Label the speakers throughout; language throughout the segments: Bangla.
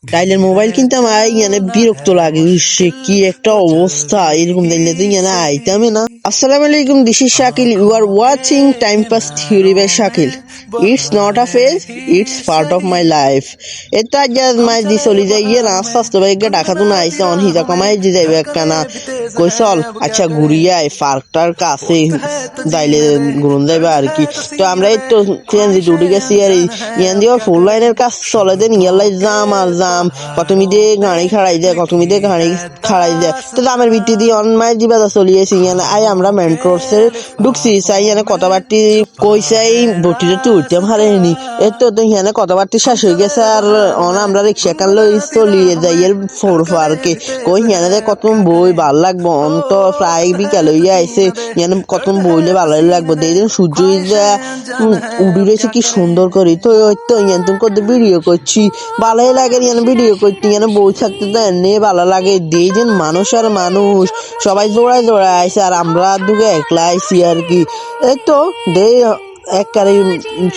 Speaker 1: টাইলের মোবাইল কিনতে আমার বিরক্ত লাগে। সে কি একটা অবস্থা, এরকম দেখলে তো আইতামে না। আসসালামু আলাইকুম, this is Shakil, you are watching time pass theory by Shakil. It's not a phase, it's part of my life. এটা আজ মাই দি চলি যাই না স্বাস্থ্য বাইকে ডাকা তো না আইসে অন হিজা কমাই দি যাইবে একখানা কই চল আচ্ছা ঘুরিয়ে আয় পার্কটার কাছে যাইলে ঘুরন যাইবে আর কি। তো আমরা এই তো সিএনজি উঠে গেছি আর ইয়ান দিয়ে ফুল লাইনের কাজ চলে দেন ইয়ালাই জাম আর জাম, কতমি দিয়ে গাড়ি খাড়াই যায়, কতমি দিয়ে গাড়ি খাড়াই যায়। তো জামের ভিত্তি দিয়ে অন মাইল দিবা চলিয়েছি ইয়ানে আই আমরা মেন্ট্রোসে ঢুকছি চাই ইয়ানে কথাবার্তি কইসাই বটিতে তো উঠতে পারেনি। এর তো ইয়ানে কথাবার্তি শেষ হয়ে গেছে আর অন আমরা রিক্সা কান লই চলিয়ে যাই এর ফোর পার্কে। কই ইয়ানে যে কত বই ভাল লাগবো, অন তো প্রায় বিকাল হইয়া আইসে ইয়ানে কত বইলে ভালো লাগবো। দেখেন সূর্য উড়ি রয়েছে কি সুন্দর করে। তো তো ইয়ান তুমি কত ভিডিও করছি ভালোই লাগে ইয়ানে ভিডিও করতে, ইয়ানে বই থাকতে তো এমনি ভালো লাগে। দেখেন মানুষ আর মানুষ সবাই জোড়ায় জোড়ায় আইসে আর আমরা দুগে একলা আইসি আর কি। এই তো দে একবারে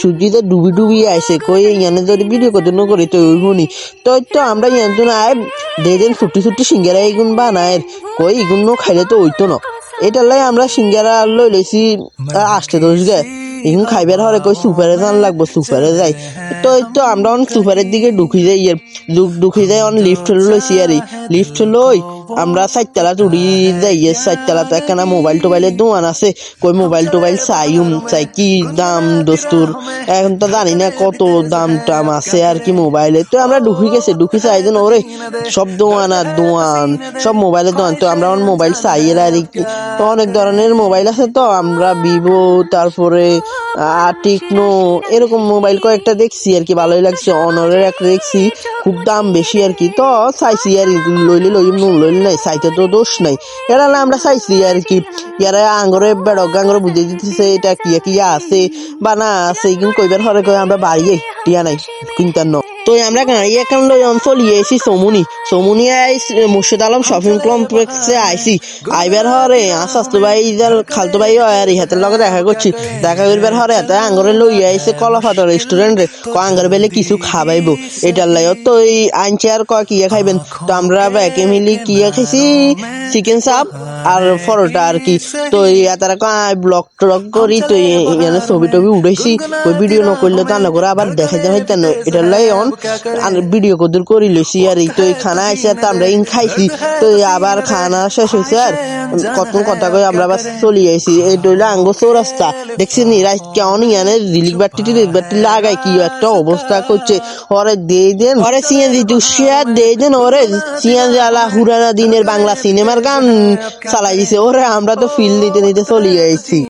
Speaker 1: সূর্যিতে ডুবি ডুবি আইসে কই ইয়ানে যদি ভিডিও করতে ন করি তো ওইগুনি। তো তো আমরা ইয়ান তো আয় দেখেন ছুটি ছুটি সিঙ্গারা এগুন বানায় কই এগুন খাইলে তো ওইতো না। এটার লাই আমরা সিঙ্গারা লই লইছি আসতে দোষ গে এখন খাইবার হরে কই সুপারে যান লাগবো, সুপারে যাই। তো তো আমরা অন সুপারের দিকে ঢুকি যাই ঢুকি যাই অন লিফট লইছি আর লিফট লই আমরা চারতলা উড়ি যাই। চারতলাতে একখানা মোবাইল টোবাইলের দোকান আছে, কই মোবাইল টোবাইল চাই কি দাম দস্তুর এখন তো জানি না কত দাম টাম আছে আর কি মোবাইলে। তো আমরা ঢুকি চাই যেন ওরে সব দোকান আর দোকান সব মোবাইলের দোকান। তো আমরা মোবাইল চাই আর তো অনেক ধরনের মোবাইল আছে, তো আমরা ভিভো তারপরে টেকনো এরকম মোবাইল কয়েকটা দেখছি আর কি, ভালোই লাগছে। অনরের একটা দেখছি খুব দাম বেশি আর কি, তো চাইছি আর লইলে লইলে নাই চাইতে তো দোষ নাই। এরা আমরা চাইছি আর কি, ইয়ারা আঙ্গরে বেড়ক আঙ্গরে বুঝে দিতেছে এটা কি আছে বা না আছে কিন্তু কইবার হরে কই আমরা বাড়িয়ে টিয়া নাই কিনতার ন। তো আমরা গাড়ি এখন লই চলিয়ে আইসি সমুনি মুর্শিদ আলম শপিং কমপ্লেক্সে আইসি। আইবার হরে স্বাস্থ্য ভাই খালতো ভাই আর হাতের লগে দেখা করবার হরে হাতে আঙ্গরে লই আইসে কলাপাতা রেস্টুরেন্টে আঙ্গর বেলে কিছু খাবাইবো এটার লাই। তো এই আনছে আর কয় কিয়া খাইবেন, তো আমরা ব্যাকে মিলি কিয়া খাইছি চিকেন চাপ আর পরোটা আর কি। তো তারা কয় ব্লগ ট্লগ করি, তো এখানে ছবি টবি উঠেছি ওই ভিডিও ন করলে তো না করে আবার দেখাইতে হইতেন এটার লাই অন ভিডিও কদুর করি লইছি আর এই। তো এই খানা আইসে তো আমরা খাইছি, তো আবার খানা শেষ হয়েছে আর কত কথা কই আমরা আবার চলি আইসি। এই হইলো আঙ্গ চৌরাস্তা দেখছেন নি রাইট কেমন ইয়ানে রিলিক বাট্টি লাগাই কি একটা অবস্থা করছে। ওরে দিয়ে দেন ওরে সিএনজি দুশিয়ার দিয়ে দেন ওরে সিএনজি আলা হুরানা দিনের বাংলা সিনেমার গান চালাই দিছে ওরে। আমরা তো ফিল নিতে চলি আইছি।